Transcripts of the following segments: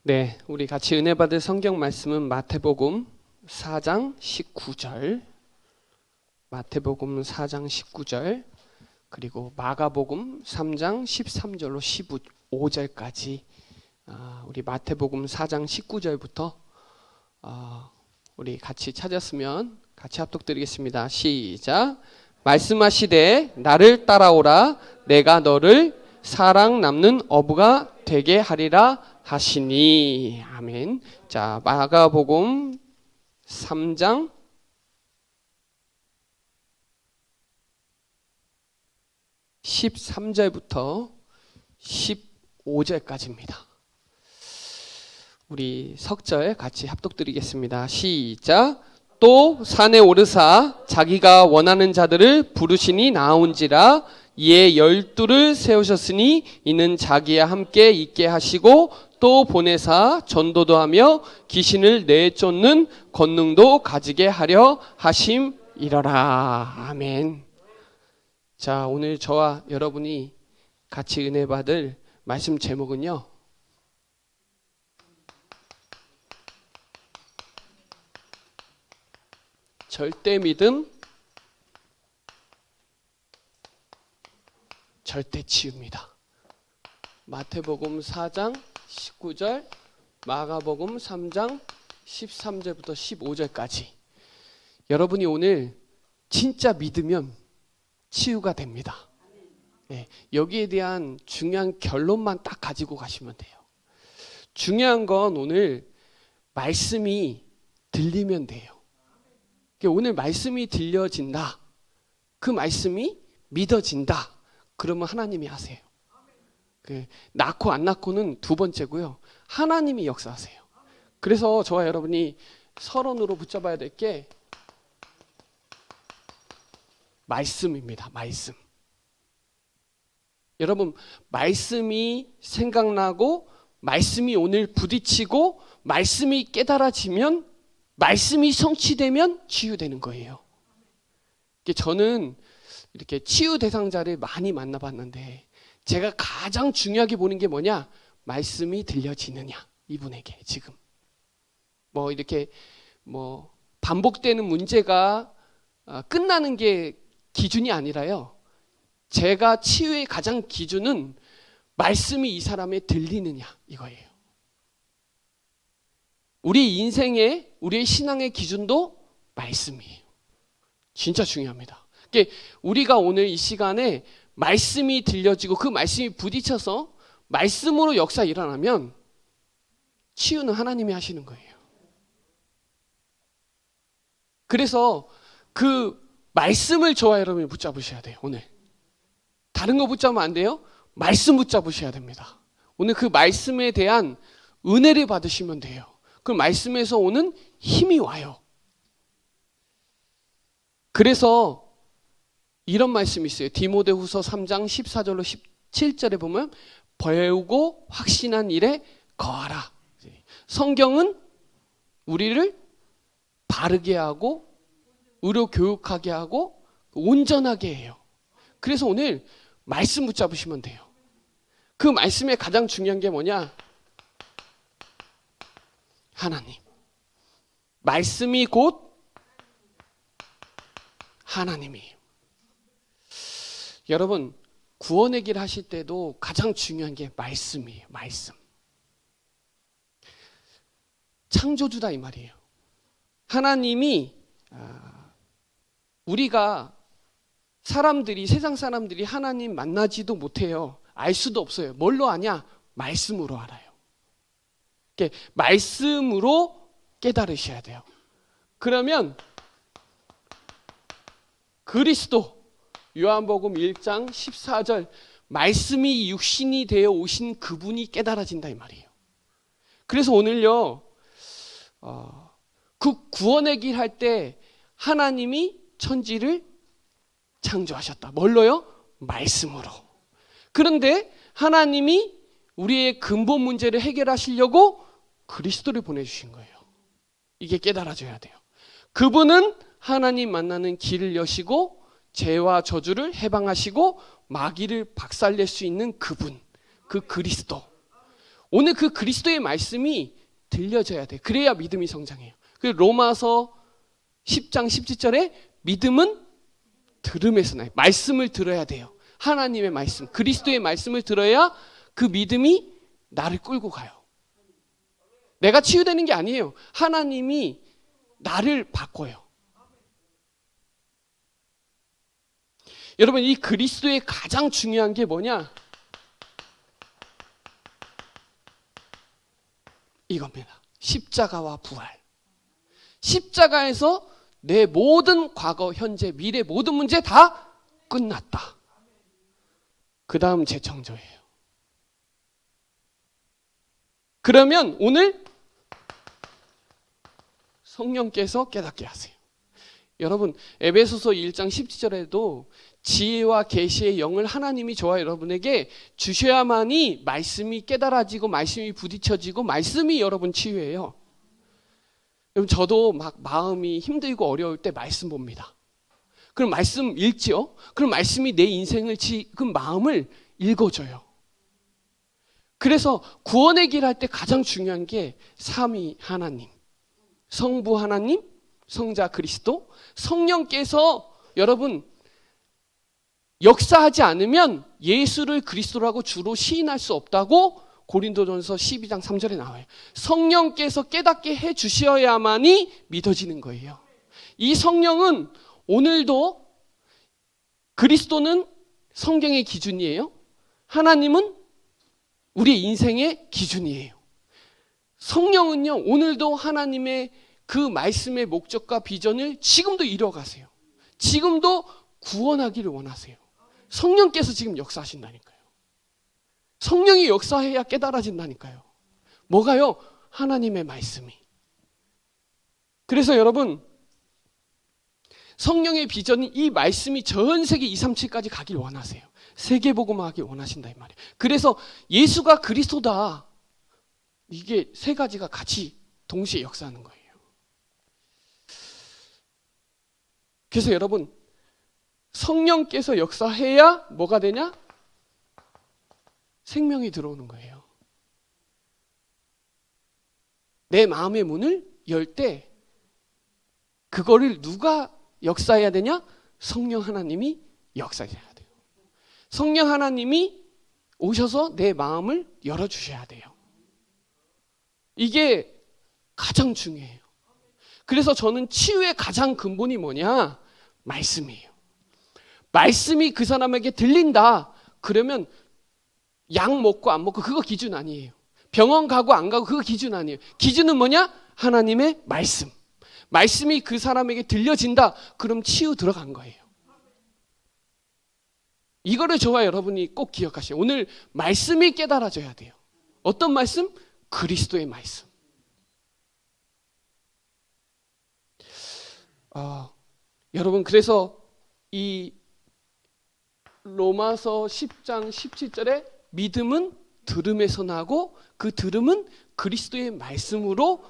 네, 우리 같이 은혜 받을 성경 말씀은 마태복음 4장 19절, 마태복음 4장 19절, 그리고 마가복음 3장 13절로 15절까지 우리 마태복음 4장 19절부터 우리 같이 찾았으면 같이 합독드리겠습니다. 시작. 말씀하시되 나를 따라오라 내가 너를 사랑 남는 어부가 되게 하리라 하시니. 아멘. 자, 마가복음 3장 13절부터 15절까지입니다. 우리 석절 같이 합독드리겠습니다. 시작. 또 산에 오르사 자기가 원하는 자들을 부르시니 나온지라. 이에 12를 세우셨으니 이는 자기와 함께 있게 하시고 또 보내사 전도도 하며 귀신을 내쫓는 권능도 가지게 하려 하심이러라. 아멘. 자, 오늘 저와 여러분이 같이 은혜 받을 말씀 제목은요, 절대 믿음, 절대 치유입니다. 마태복음 4장 19절, 마가복음 3장 13절부터 15절까지. 여러분이 오늘 진짜 믿으면 치유가 됩니다. 네, 여기에 대한 중요한 결론만 딱 가지고 가시면 돼요. 중요한 건 오늘 말씀이 들리면 돼요. 오늘 말씀이 들려진다. 그 말씀이 믿어진다. 그러면 하나님이 하세요. 낳고 안 낳고는 두 번째고요. 하나님이 역사하세요. 그래서 저와 여러분이 서론으로 붙잡아야 될 게 말씀입니다. 말씀. 여러분, 말씀이 생각나고 말씀이 오늘 부딪히고 말씀이 깨달아지면 말씀이 성취되면 치유되는 거예요. 저는 이렇게 치유 대상자를 많이 만나봤는데 제가 가장 중요하게 보는 게 뭐냐? 말씀이 들려지느냐, 이분에게 지금. 이렇게 반복되는 문제가 끝나는 게 기준이 아니라요. 제가 치유의 가장 기준은 말씀이 이 사람에 들리느냐, 이거예요. 우리 인생의, 우리의 신앙의 기준도 말씀이에요. 진짜 중요합니다. 우리가 오늘 이 시간에 말씀이 들려지고 그 말씀이 부딪혀서 말씀으로 역사 일어나면 치유는 하나님이 하시는 거예요. 그래서 그 말씀을 저와 여러분이 붙잡으셔야 돼요. 오늘 다른 거 붙잡으면 안 돼요. 말씀 붙잡으셔야 됩니다. 오늘 그 말씀에 대한 은혜를 받으시면 돼요. 그 말씀에서 오는 힘이 와요. 그래서 이런 말씀이 있어요. 디모데후서 3장 14절로 17절에 보면 배우고 확신한 일에 거하라. 성경은 우리를 바르게 하고 의로 교육하게 하고 온전하게 해요. 그래서 오늘 말씀 붙잡으시면 돼요. 그 말씀에 가장 중요한 게 뭐냐? 하나님. 말씀이 곧 하나님이에요. 여러분, 구원의 길 하실 때도 가장 중요한 게 말씀이에요. 말씀. 창조주다 이 말이에요. 하나님이 우리가 세상 사람들이 하나님 만나지도 못해요. 알 수도 없어요. 뭘로 아냐? 말씀으로 알아요. 말씀으로 깨달으셔야 돼요. 그러면 그리스도, 요한복음 1장 14절, 말씀이 육신이 되어 오신 그분이 깨달아진다 이 말이에요. 그래서 오늘요, 그 구원의 길 할 때 하나님이 천지를 창조하셨다. 뭘로요? 말씀으로. 그런데 하나님이 우리의 근본 문제를 해결하시려고 그리스도를 보내주신 거예요. 이게 깨달아져야 돼요. 그분은 하나님 만나는 길을 여시고 죄와 저주를 해방하시고 마귀를 박살낼 수 있는 그분, 그 그리스도. 오늘 그 그리스도의 말씀이 들려져야 돼. 그래야 믿음이 성장해요. 그 로마서 10장 17절에 믿음은 들음에서 나요. 말씀을 들어야 돼요. 하나님의 말씀, 그리스도의 말씀을 들어야 그 믿음이 나를 끌고 가요. 내가 치유되는 게 아니에요. 하나님이 나를 바꿔요. 여러분, 이 그리스도의 가장 중요한 게 뭐냐? 이겁니다. 십자가와 부활. 십자가에서 내 모든 과거, 현재, 미래 모든 문제 다 끝났다. 그 다음 재창조예요. 그러면 오늘 성령께서 깨닫게 하세요. 여러분, 에베소서 1장 17절에도 지혜와 계시의 영을 하나님이 저와 여러분에게 주셔야만이 말씀이 깨달아지고 말씀이 부딪혀지고 말씀이 여러분 치유해요. 여러분, 저도 막 마음이 힘들고 어려울 때 말씀 봅니다. 그럼 말씀 읽지요? 그럼 말씀이 내 인생을 그 마음을 읽어줘요. 그래서 구원의 길 할 때 가장 중요한 게 삼위 하나님, 성부 하나님, 성자 그리스도, 성령께서 여러분 역사하지 않으면 예수를 그리스도라고 주로 시인할 수 없다고 고린도전서 12장 3절에 나와요. 성령께서 깨닫게 해 주셔야만이 믿어지는 거예요. 이 성령은 오늘도 그리스도는 성경의 기준이에요. 하나님은 우리 인생의 기준이에요. 성령은요, 오늘도 하나님의 그 말씀의 목적과 비전을 지금도 이뤄가세요. 지금도 구원하기를 원하세요. 성령께서 지금 역사하신다니까요. 성령이 역사해야 깨달아진다니까요. 뭐가요? 하나님의 말씀이. 그래서 여러분, 성령의 비전이 이 말씀이 전 세계 237까지 가길 원하세요. 세계복음화하길 원하신다 이 말이에요. 그래서 예수가 그리스도다. 이게 세 가지가 같이 동시에 역사하는 거예요. 그래서 여러분, 성령께서 역사해야 뭐가 되냐? 생명이 들어오는 거예요. 내 마음의 문을 열 때 그거를 누가 역사해야 되냐? 성령 하나님이 역사해야 돼요. 성령 하나님이 오셔서 내 마음을 열어주셔야 돼요. 이게 가장 중요해요. 그래서 저는 치유의 가장 근본이 뭐냐? 말씀이에요. 말씀이 그 사람에게 들린다. 그러면 약 먹고 안 먹고 그거 기준 아니에요. 병원 가고 안 가고 그거 기준 아니에요. 기준은 뭐냐? 하나님의 말씀. 말씀이 그 사람에게 들려진다. 그럼 치유 들어간 거예요. 이거를 저와 여러분이 꼭 기억하세요. 오늘 말씀이 깨달아져야 돼요. 어떤 말씀? 그리스도의 말씀. 여러분, 그래서 이 로마서 10장 17절에 믿음은 들음에서 나고 그 들음은 그리스도의 말씀으로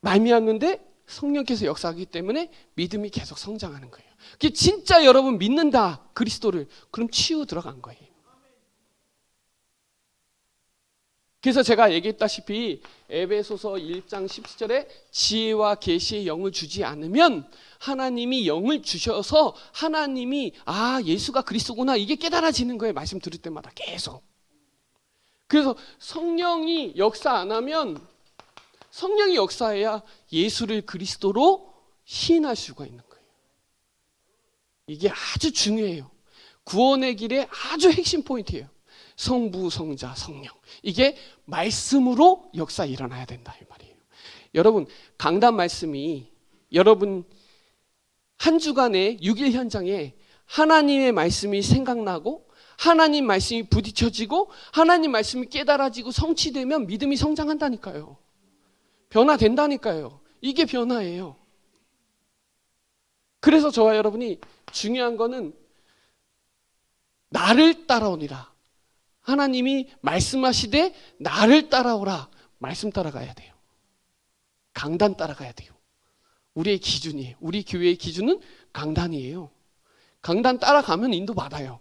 말미암는데 성령께서 역사하기 때문에 믿음이 계속 성장하는 거예요. 그게 진짜 여러분 믿는다 그리스도를, 그럼 치유 들어간 거예요. 그래서 제가 얘기했다시피 에베소서 1장 17절에 지혜와 계시의 영을 주지 않으면 하나님이 영을 주셔서 하나님이 예수가 그리스도구나 이게 깨달아지는 거예요. 말씀 들을 때마다 계속. 그래서 성령이 역사 안 하면, 성령이 역사해야 예수를 그리스도로 시인할 수가 있는 거예요. 이게 아주 중요해요. 구원의 길의 아주 핵심 포인트예요. 성부, 성자, 성령. 이게 말씀으로 역사 일어나야 된다 이 말이에요. 여러분, 강단 말씀이 여러분 한 주간의 6일 현장에 하나님의 말씀이 생각나고 하나님 말씀이 부딪혀지고 하나님 말씀이 깨달아지고 성취되면 믿음이 성장한다니까요. 변화된다니까요. 이게 변화예요. 그래서 저와 여러분이 중요한 거는 나를 따라오니라. 하나님이 말씀하시되 나를 따라오라. 말씀 따라가야 돼요. 강단 따라가야 돼요. 우리의 기준이에요. 우리 교회의 기준은 강단이에요. 강단 따라가면 인도받아요.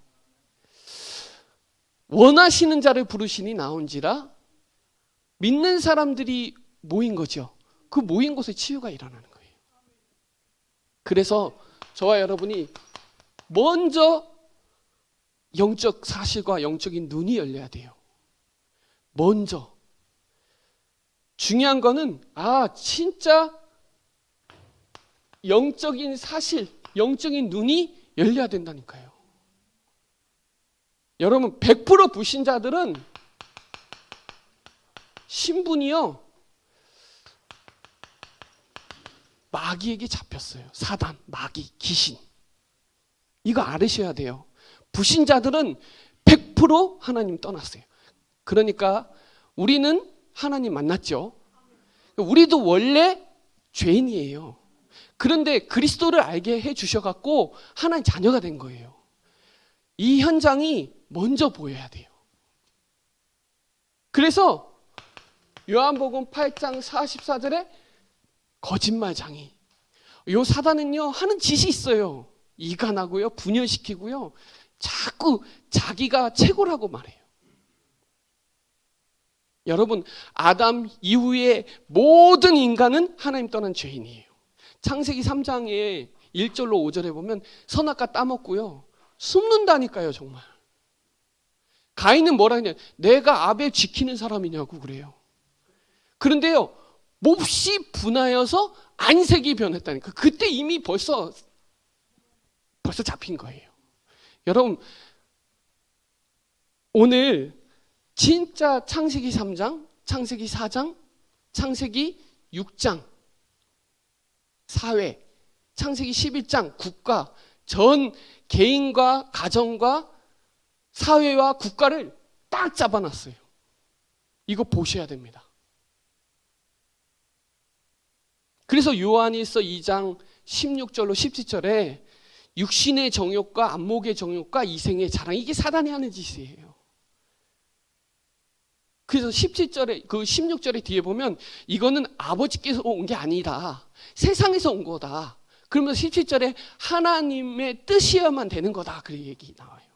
원하시는 자를 부르시니 나온지라 믿는 사람들이 모인 거죠. 그 모인 곳에 치유가 일어나는 거예요. 그래서 저와 여러분이 먼저 영적 사실과 영적인 눈이 열려야 돼요. 먼저. 중요한 거는 진짜 영적인 사실, 영적인 눈이 열려야 된다니까요. 여러분 100% 불신자들은 신분이요 마귀에게 잡혔어요. 사단, 마귀, 귀신. 이거 알으셔야 돼요. 불신자들은 100% 하나님 떠났어요. 그러니까 우리는 하나님 만났죠. 우리도 원래 죄인이에요. 그런데 그리스도를 알게 해주셔갖고 하나님 자녀가 된 거예요. 이 현장이 먼저 보여야 돼요. 그래서 요한복음 8장 44절에 거짓말장이. 요 사단은요 하는 짓이 있어요. 이간하고요, 분열시키고요, 자꾸 자기가 최고라고 말해요. 여러분, 아담 이후의 모든 인간은 하나님 떠난 죄인이에요. 창세기 3장에 1절로 5절에 보면 선악과 따먹고요 숨는다니까요. 정말. 가인은 뭐라 했냐, 내가 아벨 지키는 사람이냐고 그래요. 그런데요 몹시 분하여서 안색이 변했다니까. 그때 이미 벌써 잡힌 거예요. 여러분, 오늘 진짜 창세기 3장, 창세기 4장, 창세기 6장 사회, 창세기 11장 국가, 전 개인과 가정과 사회와 국가를 딱 잡아놨어요. 이거 보셔야 됩니다. 그래서 요한일서 2장 16절로 17절에 육신의 정욕과 안목의 정욕과 이생의 자랑, 이게 사단이 하는 짓이에요. 그래서 17절에 그 16절에 뒤에 보면 이거는 아버지께서 온 게 아니다. 세상에서 온 거다. 그러면서 17절에 하나님의 뜻이어야만 되는 거다. 그 얘기 나와요.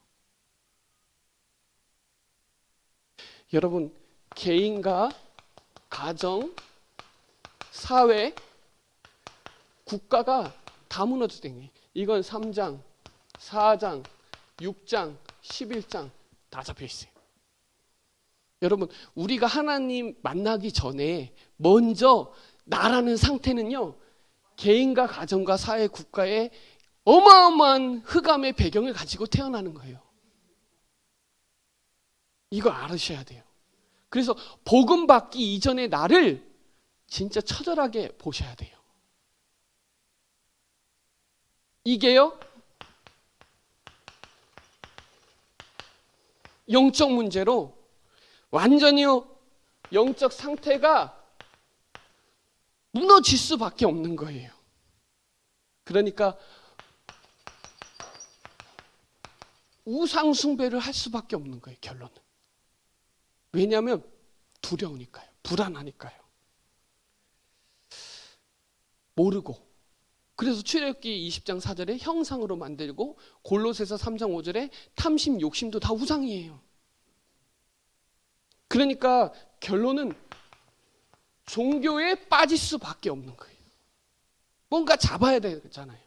여러분, 개인과 가정, 사회, 국가가 다 무너졌대요. 이건 3장, 4장, 6장, 11장 다 잡혀 있어요. 여러분, 우리가 하나님 만나기 전에 먼저 나라는 상태는요 개인과 가정과 사회, 국가의 어마어마한 흑암의 배경을 가지고 태어나는 거예요. 이거 알으셔야 돼요. 그래서 복음 받기 이전의 나를 진짜 처절하게 보셔야 돼요. 이게요 영적 문제로 완전히요 영적 상태가 무너질 수밖에 없는 거예요. 그러니까 우상 숭배를 할 수밖에 없는 거예요. 결론은. 왜냐하면 두려우니까요. 불안하니까요. 모르고. 그래서 출애굽기 20장 4절에 형상으로 만들고 골로새서 3장 5절에 탐심, 욕심도 다 우상이에요. 그러니까 결론은 종교에 빠질 수밖에 없는 거예요. 뭔가 잡아야 되잖아요.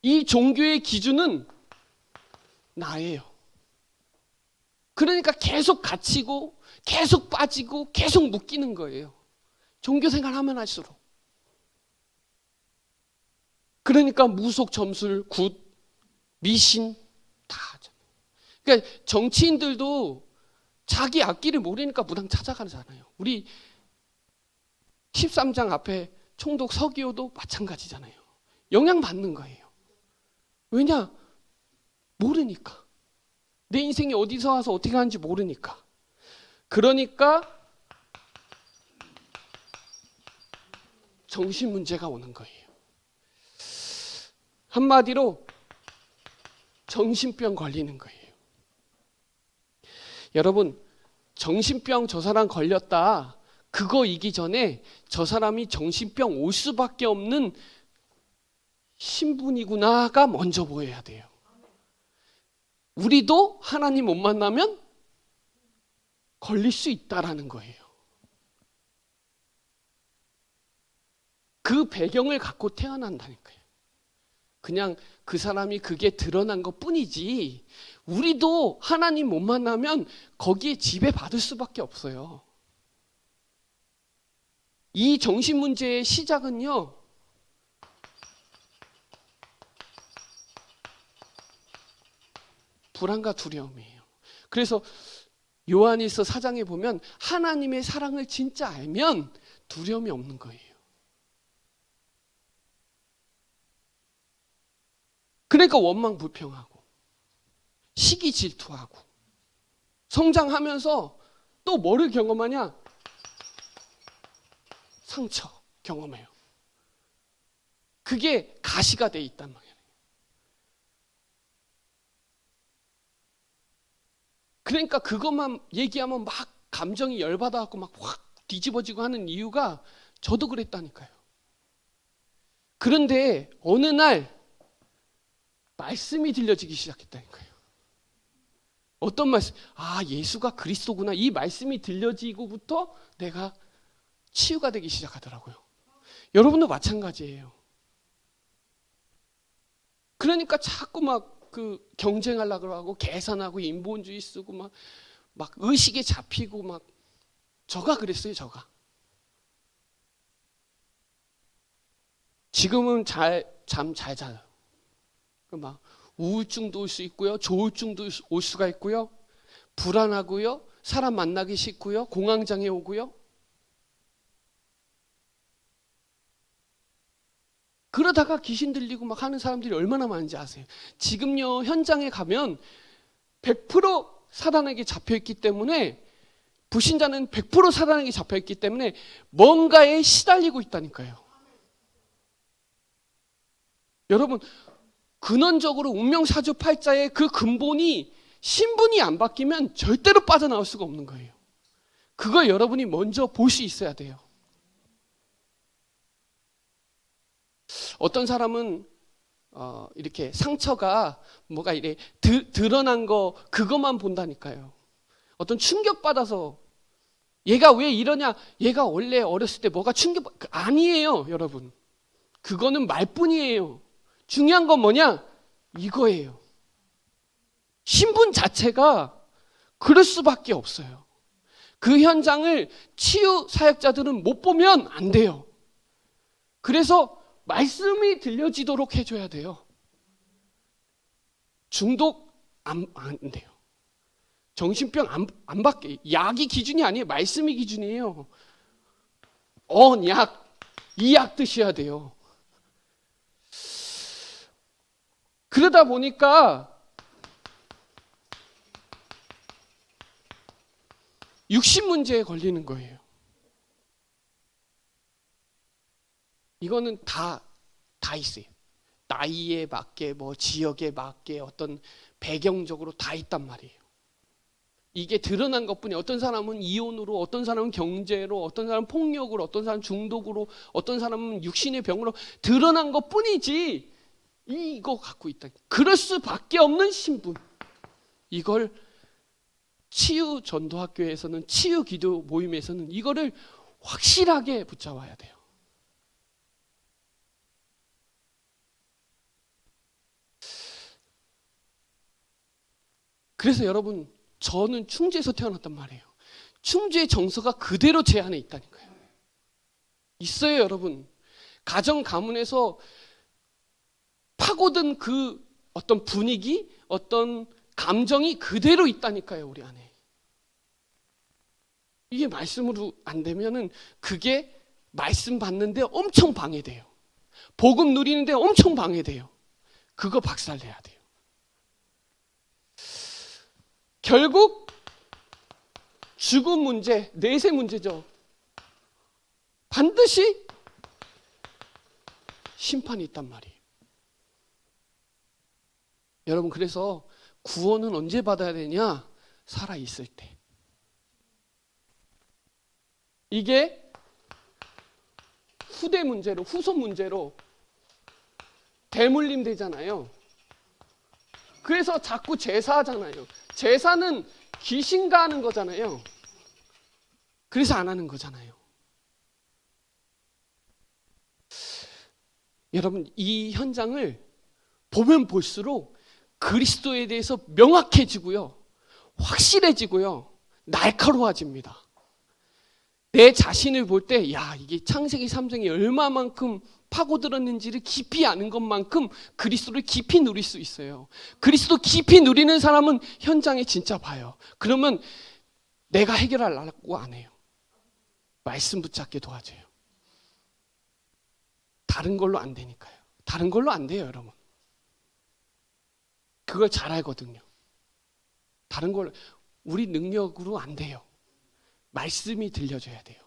이 종교의 기준은 나예요. 그러니까 계속 갇히고 계속 빠지고 계속 묶이는 거예요. 종교 생활하면 할수록. 그러니까 무속, 점술, 굿, 미신 다 하잖아요. 그러니까 정치인들도 자기 앞길을 모르니까 무당 찾아가잖아요. 우리 13장 앞에 총독 서기호도 마찬가지잖아요. 영향받는 거예요. 왜냐? 모르니까. 내 인생이 어디서 와서 어떻게 하는지 모르니까. 그러니까 정신 문제가 오는 거예요. 한마디로 정신병 걸리는 거예요. 여러분, 정신병 저 사람 걸렸다. 그거 이기 전에 저 사람이 정신병 올 수밖에 없는 신분이구나가 먼저 보여야 돼요. 우리도 하나님 못 만나면 걸릴 수 있다라는 거예요. 그 배경을 갖고 태어난다니까요. 그냥 그 사람이 그게 드러난 것 뿐이지, 우리도 하나님 못 만나면 거기에 지배받을 수밖에 없어요. 이 정신 문제의 시작은요, 불안과 두려움이에요. 그래서 요한일서 4장에 보면 하나님의 사랑을 진짜 알면 두려움이 없는 거예요. 그러니까 원망 불평하고 시기 질투하고 성장하면서 또 뭐를 경험하냐? 상처 경험해요. 그게 가시가 돼 있단 말이에요. 그러니까 그것만 얘기하면 막 감정이 열받아갖고 막 확 뒤집어지고 하는 이유가 저도 그랬다니까요. 그런데 어느 날 말씀이 들려지기 시작했다니까요. 어떤 말씀? 아, 예수가 그리스도구나. 이 말씀이 들려지고부터 내가 치유가 되기 시작하더라고요. 여러분도 마찬가지예요. 그러니까 자꾸 막 그 경쟁하려고 하고 계산하고 인본주의 쓰고 막 의식에 잡히고 막 저가 그랬어요, 저가. 지금은 잠 잘 자요. 막 우울증도 올 수 있고요, 조울증도 올 수가 있고요, 불안하고요, 사람 만나기 싫고요, 공황장애 오고요. 그러다가 귀신 들리고 막 하는 사람들이 얼마나 많은지 아세요? 지금요, 현장에 가면 100% 사단에게 잡혀있기 때문에, 불신자는 100% 사단에게 잡혀있기 때문에 뭔가에 시달리고 있다니까요. 여러분, 근원적으로 운명사주팔자의 그 근본이 신분이 안 바뀌면 절대로 빠져나올 수가 없는 거예요. 그걸 여러분이 먼저 볼 수 있어야 돼요. 어떤 사람은 이렇게 상처가 뭐가 이래 드러난 거 그것만 본다니까요. 어떤 충격받아서 얘가 왜 이러냐, 얘가 원래 어렸을 때 뭐가 아니에요, 여러분. 그거는 말뿐이에요. 중요한 건 뭐냐? 이거예요. 신분 자체가 그럴 수밖에 없어요. 그 현장을 치유 사역자들은 못 보면 안 돼요. 그래서 말씀이 들려지도록 해줘야 돼요. 중독 안 돼요. 정신병 안 받게. 약이 기준이 아니에요. 말씀이 기준이에요. 약, 이 약 드셔야 돼요. 그러다 보니까 육신 문제에 걸리는 거예요. 이거는 다 있어요. 나이에 맞게, 지역에 맞게, 어떤 배경적으로 다 있단 말이에요. 이게 드러난 것뿐이, 어떤 사람은 이혼으로, 어떤 사람은 경제로, 어떤 사람은 폭력으로, 어떤 사람은 중독으로, 어떤 사람은 육신의 병으로 드러난 것뿐이지, 이거 갖고 있다. 그럴 수밖에 없는 신분. 이걸 치유 전도학교에서는, 치유 기도 모임에서는 이거를 확실하게 붙잡아야 돼요. 그래서 여러분, 저는 충주에서 태어났단 말이에요. 충주의 정서가 그대로 제 안에 있다니까요. 있어요, 여러분. 가정 가문에서 파고든 그 어떤 분위기, 어떤 감정이 그대로 있다니까요, 우리 안에. 이게 말씀으로 안 되면은 그게 말씀 받는데 엄청 방해돼요. 복음 누리는데 엄청 방해돼요. 그거 박살내야 돼요. 결국 죽음 문제, 내세 문제죠. 반드시 심판이 있단 말이에요. 여러분, 그래서 구원은 언제 받아야 되냐? 살아있을 때. 이게 후대 문제로, 후손 문제로 대물림 되잖아요. 그래서 자꾸 제사하잖아요. 제사는 귀신가 하는 거잖아요. 그래서 안 하는 거잖아요. 여러분, 이 현장을 보면 볼수록 그리스도에 대해서 명확해지고요, 확실해지고요, 날카로워집니다. 내 자신을 볼 때, 야, 이게 창세기 3장이 얼마만큼 파고들었는지를 깊이 아는 것만큼 그리스도를 깊이 누릴 수 있어요. 그리스도 깊이 누리는 사람은 현장에 진짜 봐요. 그러면 내가 해결하려고 안 해요. 말씀 붙잡게 도와줘요. 다른 걸로 안 되니까요. 다른 걸로 안 돼요, 여러분. 그걸 잘 알거든요. 다른 걸로, 우리 능력으로 안 돼요. 말씀이 들려줘야 돼요.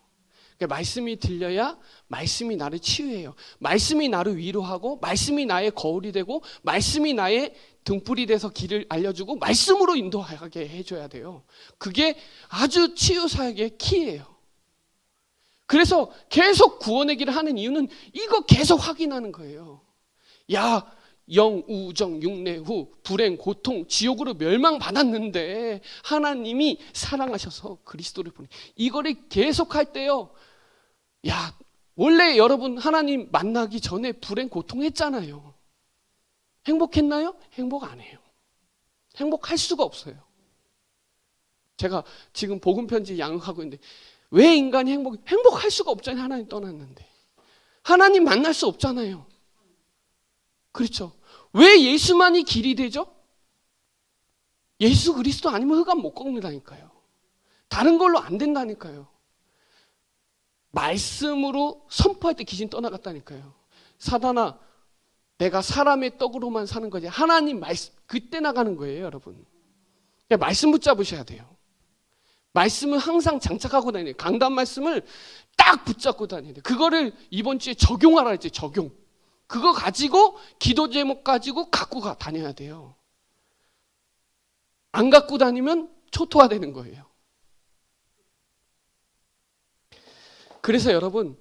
그러니까 말씀이 들려야 말씀이 나를 치유해요. 말씀이 나를 위로하고, 말씀이 나의 거울이 되고, 말씀이 나의 등불이 돼서 길을 알려주고, 말씀으로 인도하게 해줘야 돼요. 그게 아주 치유사역의 키예요. 그래서 계속 구원의 길을 하는 이유는 이거 계속 확인하는 거예요. 야, 영, 우정, 육내후, 불행, 고통, 지옥으로 멸망받았는데 하나님이 사랑하셔서 그리스도를 보내. 이거를 계속할 때요, 야, 원래 여러분 하나님 만나기 전에 불행, 고통했잖아요. 행복했나요? 행복 안 해요. 행복할 수가 없어요. 제가 지금 복음 편지 양육하고 있는데, 왜 인간이 행복할 수가 없잖아요. 하나님 떠났는데. 하나님 만날 수 없잖아요. 그렇죠. 왜 예수만이 길이 되죠? 예수 그리스도 아니면 흑암 못 걷는다니까요. 다른 걸로 안 된다니까요. 말씀으로 선포할 때 귀신 떠나갔다니까요. 사단아, 내가 사람의 떡으로만 사는 거지. 하나님 말씀, 그때 나가는 거예요, 여러분. 그냥 말씀 붙잡으셔야 돼요. 말씀을 항상 장착하고 다니는, 강단 말씀을 딱 붙잡고 다니는, 그거를 이번 주에 적용하라 했지. 적용. 그거 가지고 기도 제목 가지고 갖고 다녀야 돼요. 안 갖고 다니면 초토화되는 거예요. 그래서 여러분,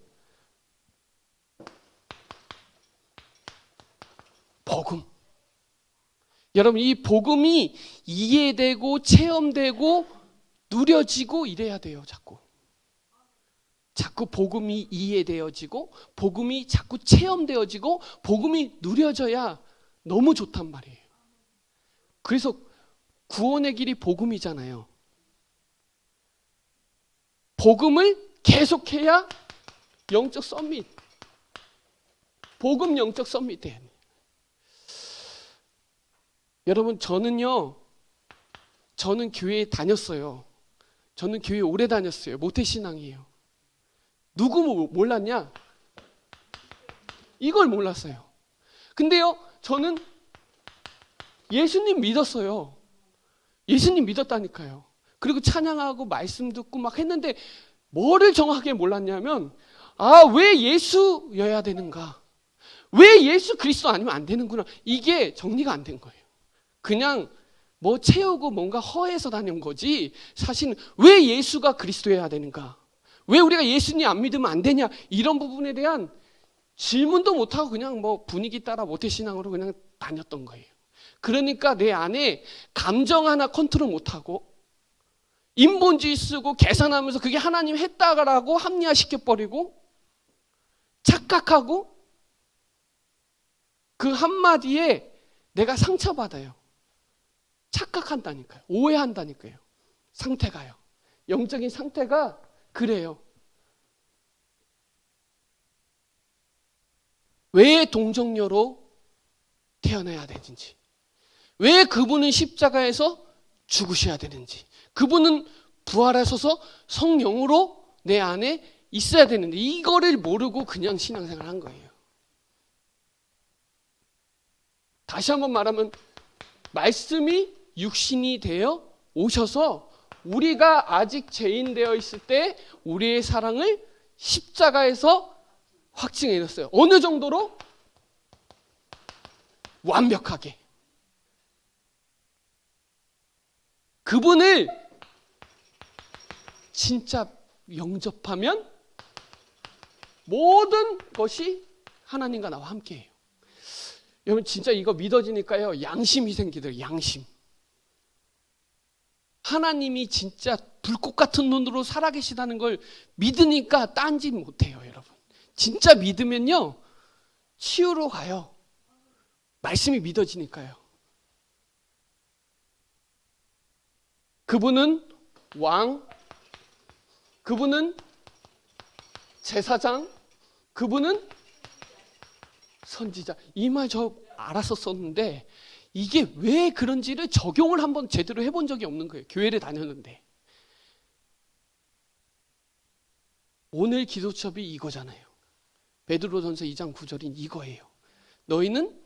복음, 여러분 이 복음이 이해되고 체험되고 누려지고 이래야 돼요. 자꾸 복음이 이해되어지고, 복음이 자꾸 체험되어지고, 복음이 누려져야 너무 좋단 말이에요. 그래서 구원의 길이 복음이잖아요. 복음을 계속해야 영적 썸밋, 복음 영적 썸밋 돼야 돼요. 여러분, 저는 교회에 다녔어요. 저는 교회 오래 다녔어요. 모태신앙이에요. 누구 몰랐냐? 이걸 몰랐어요. 근데요, 저는 예수님 믿었어요. 예수님 믿었다니까요. 그리고 찬양하고 말씀 듣고 막 했는데 뭐를 정확하게 몰랐냐면, 왜 예수여야 되는가? 왜 예수 그리스도 아니면 안 되는구나. 이게 정리가 안 된 거예요. 그냥 뭐 채우고 뭔가 허해서 다닌 거지, 사실은 왜 예수가 그리스도여야 되는가? 왜 우리가 예수님 안 믿으면 안 되냐? 이런 부분에 대한 질문도 못하고 그냥 뭐 분위기 따라 모태신앙으로 그냥 다녔던 거예요. 그러니까 내 안에 감정 하나 컨트롤 못하고 인본주의 쓰고 계산하면서 그게 하나님 했다라고 합리화시켜버리고 착각하고 그 한마디에 내가 상처받아요. 착각한다니까요. 오해한다니까요. 상태가요. 영적인 상태가 그래요. 왜 동정녀로 태어나야 되는지, 왜 그분은 십자가에서 죽으셔야 되는지, 그분은 부활하셔서 성령으로 내 안에 있어야 되는데, 이거를 모르고 그냥 신앙생활 한 거예요. 다시 한번 말하면, 말씀이 육신이 되어 오셔서 우리가 아직 죄인 되어 있을 때 우리의 사랑을 십자가에서 확증해 놨어요. 어느 정도로? 완벽하게. 그분을 진짜 영접하면 모든 것이 하나님과 나와 함께해요. 여러분 진짜 이거 믿어지니까요, 양심이 생기더라고요. 양심. 하나님이 진짜 불꽃 같은 눈으로 살아계시다는 걸 믿으니까 딴짓 못해요, 여러분. 진짜 믿으면요, 치유로 가요. 말씀이 믿어지니까요. 그분은 왕, 그분은 제사장, 그분은 선지자. 이 말 저 알았었는데 이게 왜 그런지를 적용을 한번 제대로 해본 적이 없는 거예요. 교회를 다녔는데. 오늘 기도첩이 이거잖아요. 베드로전서 2장 9절인 이거예요. 너희는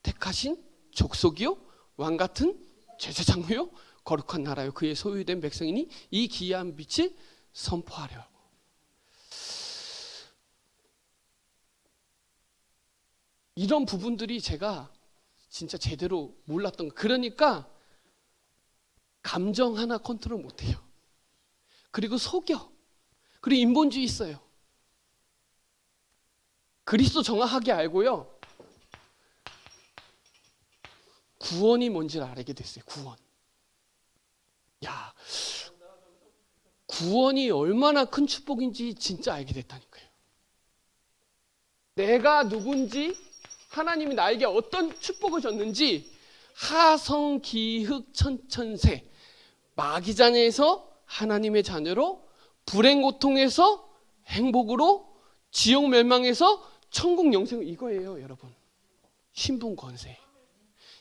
택하신 족속이요 왕같은 제사장이요 거룩한 나라요 그의 소유된 백성이니 이 기이한 빛을 선포하려고. 이런 부분들이 제가 진짜 제대로 몰랐던 거. 그러니까 감정 하나 컨트롤 못해요. 그리고 속여. 그리고 인본주의 있어요. 그리스도 정확하게 알고요. 구원이 뭔지를 알게 됐어요. 구원. 야, 구원이 얼마나 큰 축복인지 진짜 알게 됐다니까요. 내가 누군지, 하나님이 나에게 어떤 축복을 줬는지, 하성 기흑 천천세, 마귀자녀에서 하나님의 자녀로, 불행 고통에서 행복으로, 지옥 멸망에서 천국 영생, 이거예요, 여러분. 신분 권세.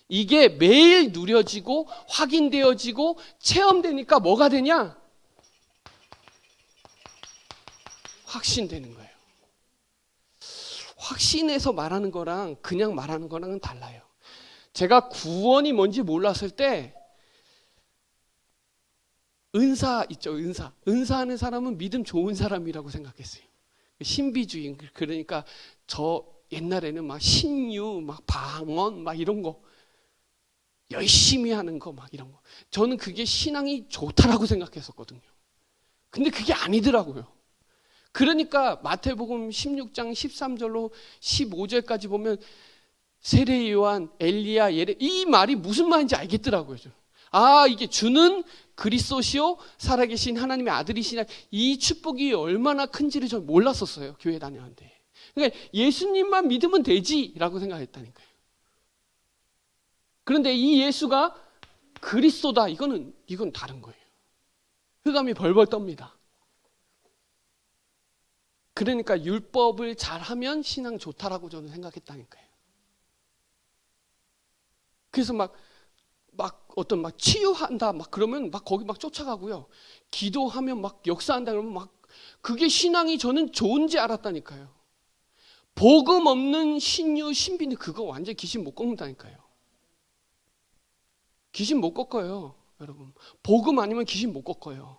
이게 매일 누려지고 확인되어지고 체험되니까 뭐가 되냐? 확신되는 거예요. 확신해서 말하는 거랑 그냥 말하는 거랑은 달라요. 제가 구원이 뭔지 몰랐을 때 은사 있죠, 은사. 은사하는 사람은 믿음 좋은 사람이라고 생각했어요. 신비주의. 그러니까 저 옛날에는 막 신유, 막 방언, 막 이런 거 열심히 하는 거 막 이런 거. 저는 그게 신앙이 좋다라고 생각했었거든요. 근데 그게 아니더라고요. 그러니까 마태복음 16장 13절로 15절까지 보면 세례 요한, 엘리야, 예레 이 말이 무슨 말인지 알겠더라고요. 아, 이게 주는 그리스도시요 살아계신 하나님의 아들이시나, 이 축복이 얼마나 큰지를 전 몰랐었어요. 교회 다녔는데. 그러니까 예수님만 믿으면 되지라고 생각했다니까요. 그런데 이 예수가 그리스도다, 이건 다른 거예요. 흑암이 벌벌 떱니다. 그러니까 율법을 잘하면 신앙 좋다라고 저는 생각했다니까요. 그래서 막 어떤 막 치유한다 막 그러면 막 거기 막 쫓아가고요. 기도하면 막 역사한다 그러면 막 그게 신앙이 저는 좋은지 알았다니까요. 복음 없는 신유 신비는 그거 완전 귀신 못 꺾는다니까요. 귀신 못 꺾어요, 여러분. 복음 아니면 귀신 못 꺾어요.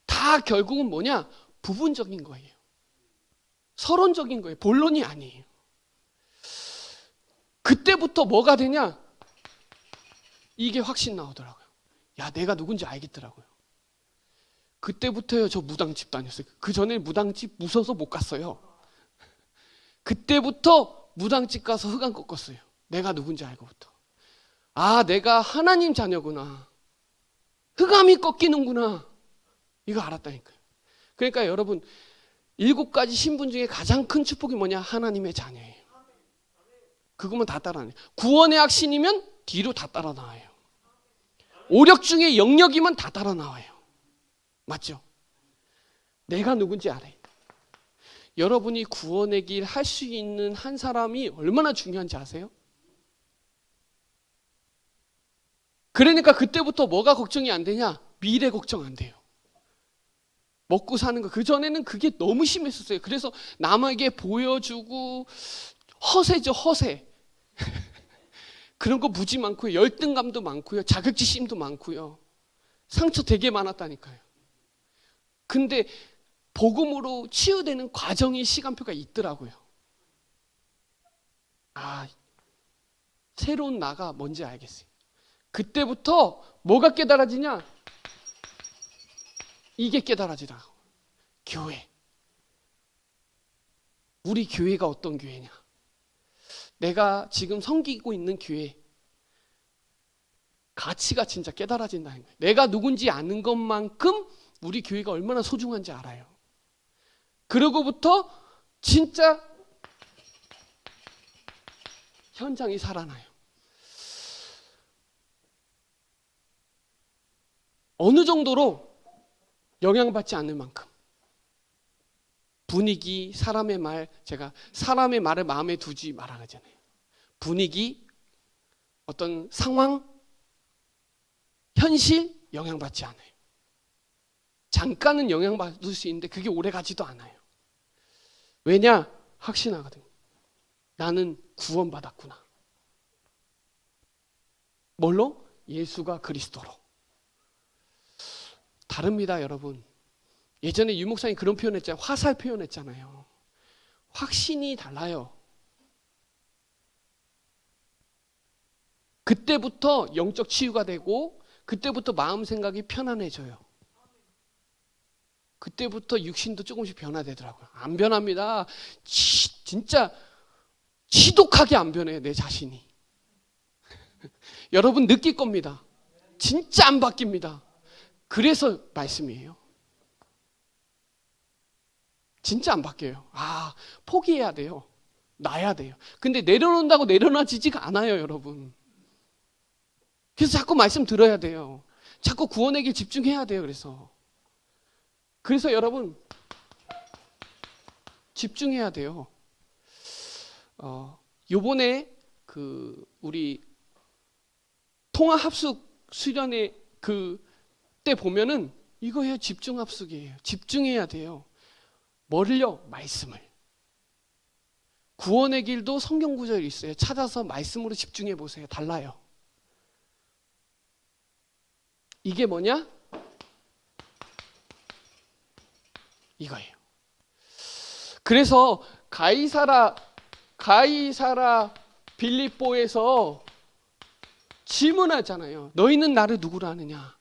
다 결국은 뭐냐? 부분적인 거예요. 서론적인 거예요. 본론이 아니에요. 그때부터 뭐가 되냐? 이게 확신 나오더라고요. 야, 내가 누군지 알겠더라고요. 그때부터요, 저 무당집 다녔어요. 그 전에 무당집 무서워서 못 갔어요. 그때부터 무당집 가서 흑암 꺾었어요. 내가 누군지 알고부터. 아, 내가 하나님 자녀구나. 흑암이 꺾이는구나. 이거 알았다니까요. 그러니까 여러분, 7가지 신분 중에 가장 큰 축복이 뭐냐? 하나님의 자녀예요. 그거면 다 따라하네. 구원의 확신이면 뒤로 다 따라 나와요. 오력 중에 영역이면 다 따라 나와요. 맞죠? 내가 누군지 알아요. 여러분이 구원의 길 할 수 있는 한 사람이 얼마나 중요한지 아세요? 그러니까 그때부터 뭐가 걱정이 안 되냐? 미래 걱정 안 돼요. 먹고 사는 거. 그전에는 그게 너무 심했었어요. 그래서 남에게 보여주고 허세죠, 허세. 그런 거 무지 많고요. 열등감도 많고요. 자격지심도 많고요. 상처 되게 많았다니까요. 근데 복음으로 치유되는 과정의 시간표가 있더라고요. 아, 새로운 나가 뭔지 알겠어요. 그때부터 뭐가 깨달아지냐? 이게 깨달아지더라고요. 교회. 우리 교회가 어떤 교회냐? 내가 지금 섬기고 있는 교회, 가치가 진짜 깨달아진다는 거예요. 내가 누군지 아는 것만큼 우리 교회가 얼마나 소중한지 알아요. 그러고부터 진짜 현장이 살아나요. 어느 정도로 영향받지 않을 만큼 분위기, 사람의 말, 제가 사람의 말을 마음에 두지 말아 그러잖아요. 분위기, 어떤 상황, 현실 영향받지 않아요. 잠깐은 영향받을 수 있는데 그게 오래가지도 않아요. 왜냐? 확신하거든요. 나는 구원받았구나. 뭘로? 예수가 그리스도로. 다릅니다, 여러분. 예전에 유 목사님 그런 표현했잖아요. 화살 표현했잖아요. 확신이 달라요. 그때부터 영적 치유가 되고 그때부터 마음 생각이 편안해져요. 그때부터 육신도 조금씩 변화되더라고요. 안 변합니다. 진짜 지독하게 안 변해요, 내 자신이. 여러분 느낄 겁니다. 진짜 안 바뀝니다. 그래서 말씀이에요. 진짜 안 바뀌어요. 포기해야 돼요. 놔야 돼요. 근데 내려놓는다고 내려놔지지가 않아요, 여러분. 그래서 자꾸 말씀 들어야 돼요. 자꾸 구원의 길 집중해야 돼요. 그래서 여러분 집중해야 돼요. 요번에 우리 통화 합숙 수련회 때 보면은 이거예요. 집중 합숙이에요. 집중해야 돼요. 뭐를요? 말씀을. 구원의 길도 성경 구절이 있어요. 찾아서 말씀으로 집중해 보세요. 달라요. 이게 뭐냐? 이거예요. 그래서 가이사라 빌립보에서 질문하잖아요. 너희는 나를 누구로 아느냐?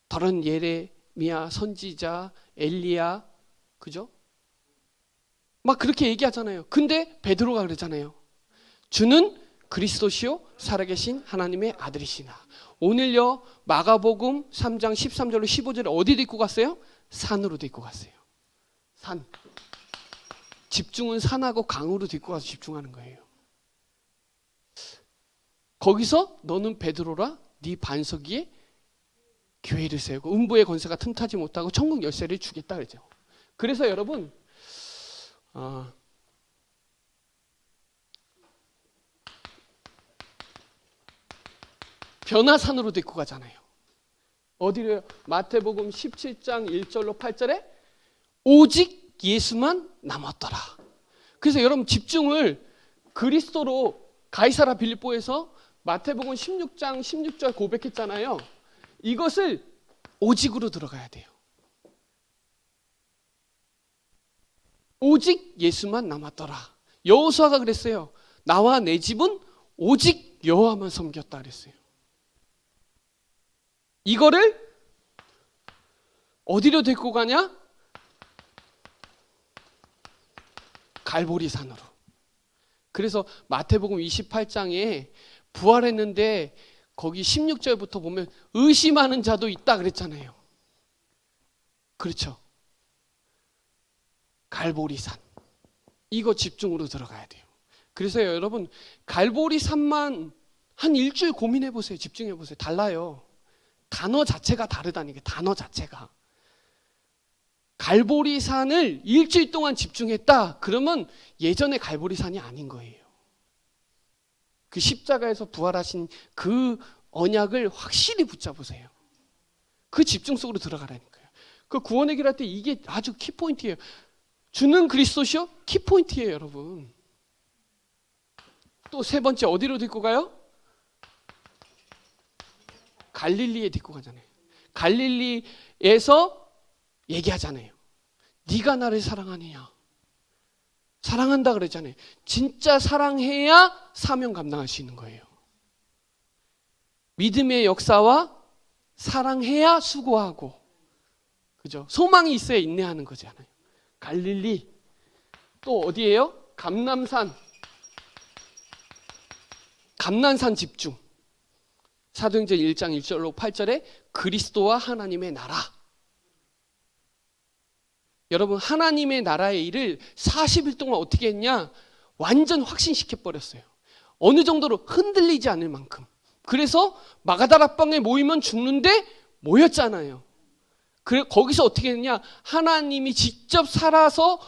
다른 예레미야 선지자, 엘리야, 그죠? 막 그렇게 얘기하잖아요. 근데 베드로가 그러잖아요. 주는 그리스도시요 살아계신 하나님의 아들이시나. 오늘요 마가복음 3장 13절로 15절에 어디 데리고 갔어요? 산으로 데리고 갔어요. 산. 집중은 산하고 강으로 데리고 가서 집중하는 거예요. 거기서 너는 베드로라 네 반석 위에 교회를 세우고 음부의 권세가 틈타지 못하고 천국 열쇠를 주겠다 그랬죠. 그래서 여러분 변화산으로 데리고 가잖아요. 어디를? 마태복음 17장 1절로 8절에 오직 예수만 남았더라. 그래서 여러분 집중을 그리스도로 가이사라 빌립보에서 마태복음 16장 16절 고백했잖아요. 이것을 오직으로 들어가야 돼요. 오직 예수만 남았더라. 여호수아가 그랬어요. 나와 내 집은 오직 여호와만 섬겼다 그랬어요. 이거를 어디로 데리고 가냐? 갈보리산으로. 그래서 마태복음 28장에 부활했는데 거기 16절부터 보면 의심하는 자도 있다 그랬잖아요. 그렇죠. 갈보리산. 이거 집중으로 들어가야 돼요. 그래서 여러분 갈보리산만 한 일주일 고민해 보세요. 집중해 보세요. 달라요. 단어 자체가 다르다니까. 단어 자체가. 갈보리산을 일주일 동안 집중했다. 그러면 예전의 갈보리산이 아닌 거예요. 그 십자가에서 부활하신 그 언약을 확실히 붙잡으세요. 그 집중 속으로 들어가라니까요. 그 구원의 길 할 때 이게 아주 키포인트예요. 주는 그리스도시요? 키포인트예요, 여러분. 또 세 번째 어디로 데리고 가요? 갈릴리에 데리고 가잖아요. 갈릴리에서 얘기하잖아요. 네가 나를 사랑하느냐? 사랑한다 그랬잖아요. 진짜 사랑해야 사명 감당할 수 있는 거예요. 믿음의 역사와 사랑해야 수고하고, 그죠? 소망이 있어야 인내하는 거잖아요. 갈릴리. 또 어디예요? 감남산 집중. 사도행전 1장 1절로 8절에 그리스도와 하나님의 나라. 여러분, 하나님의 나라의 일을 40일 동안 어떻게 했냐? 완전 확신시켜 버렸어요. 어느 정도로 흔들리지 않을 만큼. 그래서 마가다락방에 모이면 죽는데 모였잖아요. 거기서 어떻게 했냐? 하나님이 직접 살아서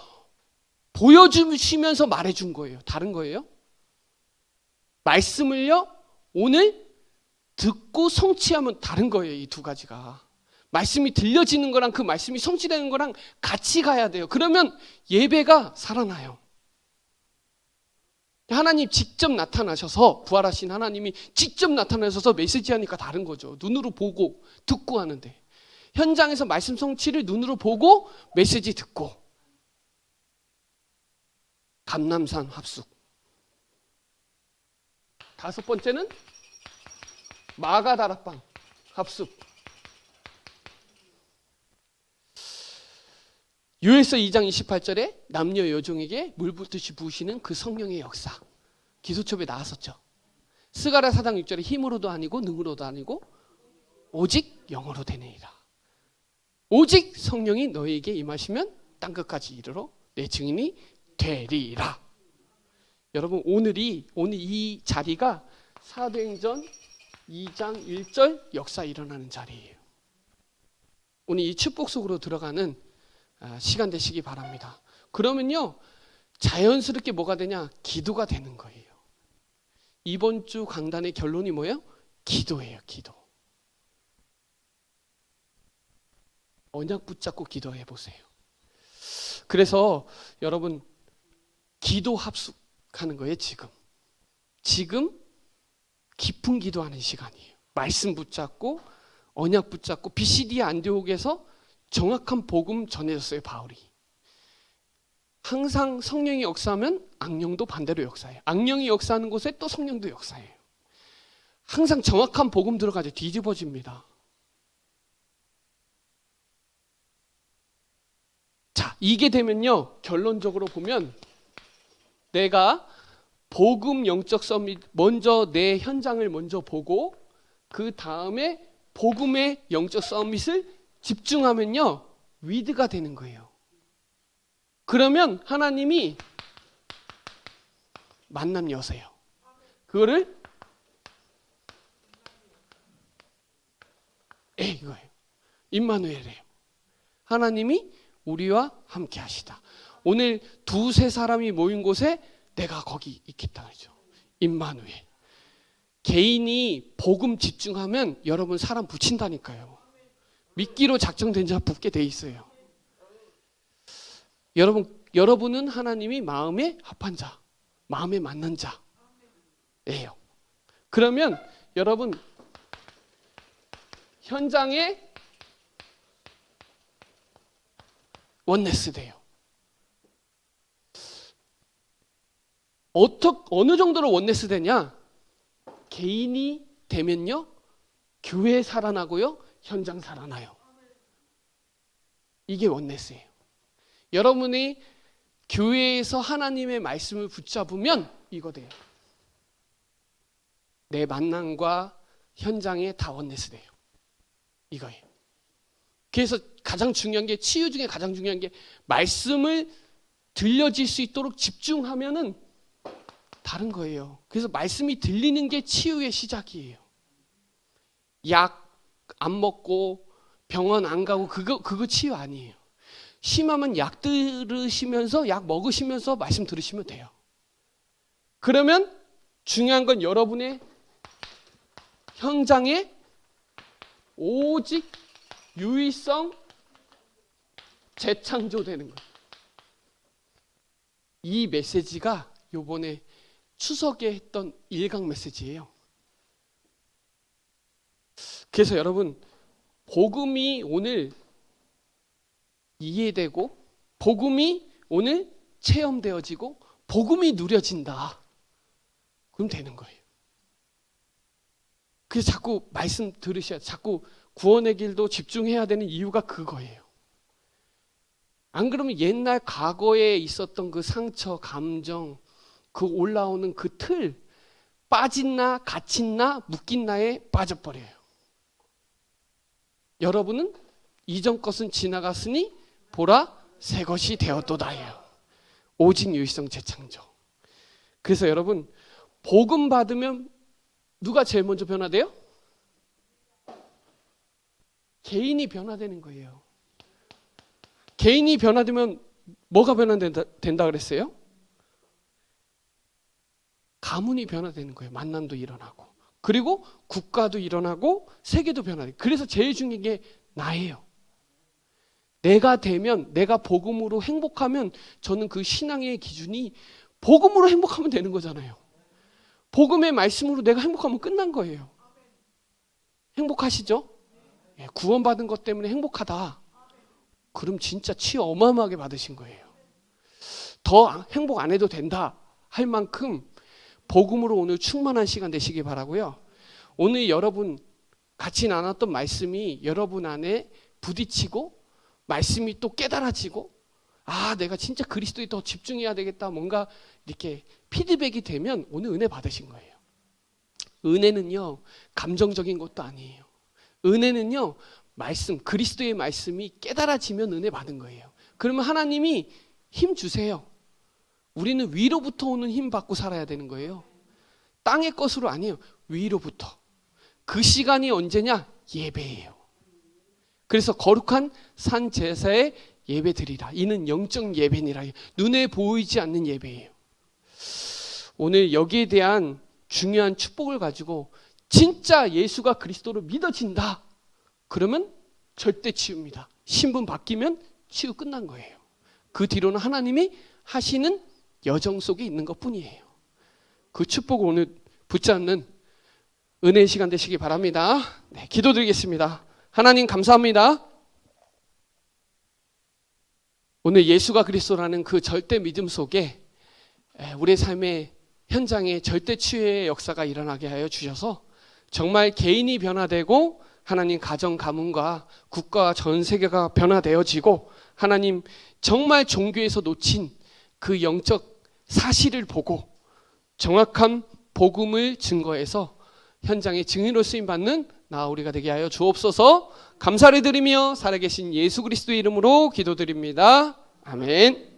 보여주시면서 말해준 거예요. 다른 거예요. 말씀을요, 오늘 듣고 성취하면 다른 거예요. 이 두 가지가. 말씀이 들려지는 거랑 그 말씀이 성취되는 거랑 같이 가야 돼요. 그러면 예배가 살아나요. 하나님 직접 나타나셔서, 부활하신 하나님이 직접 나타나셔서 메시지 하니까 다른 거죠. 눈으로 보고 듣고 하는데, 현장에서 말씀 성취를 눈으로 보고 메시지 듣고. 감람산 합숙. 다섯 번째는 마가다락방 합숙. 요엘서 2장 28절에 남녀 여종에게 물 붓듯이 부으시는 그 성령의 역사. 기도첩에 나왔었죠. 스가랴 4장 6절에 힘으로도 아니고 능으로도 아니고 오직 영으로 되느니라. 오직 성령이 너희에게 임하시면 땅끝까지 이르러 내 증인이 되리라. 여러분, 오늘 이 자리가 사도행전 2장 1절 역사 일어나는 자리예요. 오늘 이 축복 속으로 들어가는 시간 되시기 바랍니다. 그러면요, 자연스럽게 뭐가 되냐? 기도가 되는 거예요. 이번 주 강단의 결론이 뭐예요? 기도예요. 기도. 언약 붙잡고 기도해 보세요. 그래서 여러분, 기도 합숙하는 거예요. 지금 깊은 기도하는 시간이에요. 말씀 붙잡고 언약 붙잡고. 비시디아 안디옥에서 정확한 복음 전해졌어요. 바울이. 항상 성령이 역사하면 악령도 반대로 역사해요. 악령이 역사하는 곳에 또 성령도 역사해요. 항상 정확한 복음 들어가죠. 뒤집어집니다. 자, 이게 되면요, 결론적으로 보면 내가 복음 영적 서밋, 먼저 내 현장을 먼저 보고 그 다음에 복음의 영적 서밋을 집중하면요, 위드가 되는 거예요. 그러면 하나님이 만남 여세요. 그거를 이거예요. 임마누엘이에요. 하나님이 우리와 함께 하시다. 오늘 두세 사람이 모인 곳에 내가 거기 있겠다 그러죠. 임마누엘. 개인이 복음 집중하면 여러분 사람 붙인다니까요. 미끼로 작정된 자 붙게 돼 있어요. 여러분은 하나님이 마음에 합한 자, 마음에 맞는 자예요. 그러면 여러분 현장에 원네스 돼요. 어느 정도로 원네스 되냐? 개인이 되면요, 교회 살아나고요, 현장 살아나요. 이게 원네스예요. 여러분이 교회에서 하나님의 말씀을 붙잡으면 이거 돼요. 내 만남과 현장에 다 원네스 돼요. 이거예요. 그래서 가장 중요한 게, 치유 중에 가장 중요한 게 말씀을 들려질 수 있도록 집중하면은 다른 거예요. 그래서 말씀이 들리는 게 치유의 시작이에요. 약 안 먹고 병원 안 가고 그거 치유 아니에요. 심하면 약 들으시면서, 약 먹으시면서 말씀 들으시면 돼요. 그러면 중요한 건 여러분의 현장에 오직 유의성 재창조되는 거예요. 이 메시지가 요번에 추석에 했던 일강 메시지예요. 그래서 여러분, 복음이 오늘 이해되고 복음이 오늘 체험되어지고 복음이 누려진다. 그럼 되는 거예요. 그래서 자꾸 말씀 들으셔야, 자꾸 구원의 길도 집중해야 되는 이유가 그거예요. 안 그러면 옛날 과거에 있었던 그 상처, 감정, 그 올라오는 그 틀 빠진 나, 갇힌 나, 묶인 나에 빠져버려요. 여러분은 이전 것은 지나갔으니 보라 새 것이 되었도다예요. 오직 유일성 재창조. 그래서 여러분, 복음 받으면 누가 제일 먼저 변화돼요? 개인이 변화되는 거예요. 개인이 변화되면 뭐가 변화된다 그랬어요? 가문이 변화되는 거예요. 만남도 일어나고, 그리고 국가도 일어나고, 세계도 변화돼요. 그래서 제일 중요한 게 나예요. 내가 되면, 내가 복음으로 행복하면, 저는 그 신앙의 기준이 복음으로 행복하면 되는 거잖아요. 복음의 말씀으로 내가 행복하면 끝난 거예요. 행복하시죠? 구원받은 것 때문에 행복하다. 그럼 진짜 치 어마어마하게 받으신 거예요. 더 행복 안 해도 된다 할 만큼 복음으로 오늘 충만한 시간 되시기 바라고요. 오늘 여러분 같이 나눴던 말씀이 여러분 안에 부딪히고, 말씀이 또 깨달아지고, 아, 내가 진짜 그리스도에 더 집중해야 되겠다, 뭔가 이렇게 피드백이 되면 오늘 은혜 받으신 거예요. 은혜는요, 감정적인 것도 아니에요. 은혜는요, 말씀, 그리스도의 말씀이 깨달아지면 은혜 받은 거예요. 그러면 하나님이 힘 주세요. 우리는 위로부터 오는 힘 받고 살아야 되는 거예요. 땅의 것으로 아니에요. 위로부터. 그 시간이 언제냐? 예배예요. 그래서 거룩한 산 제사에 예배 드리라. 이는 영적 예배니라. 눈에 보이지 않는 예배예요. 오늘 여기에 대한 중요한 축복을 가지고 진짜 예수가 그리스도로 믿어진다. 그러면 절대 치유입니다. 신분 바뀌면 치유 끝난 거예요. 그 뒤로는 하나님이 하시는 여정 속에 있는 것뿐이에요. 그 축복을 오늘 붙잡는 은혜의 시간 되시기 바랍니다. 네, 기도드리겠습니다. 하나님 감사합니다. 오늘 예수가 그리스도라는 그 절대 믿음 속에 우리의 삶의 현장에 절대 치유의 역사가 일어나게 하여 주셔서 정말 개인이 변화되고, 하나님 가정 가문과 국가 전 세계가 변화되어지고, 하나님 정말 종교에서 놓친 그 영적 사실을 보고 정확한 복음을 증거해서 현장의 증인으로 쓰임받는 나 우리가 되게 하여 주옵소서. 감사를 드리며 살아계신 예수 그리스도의 이름으로 기도드립니다. 아멘.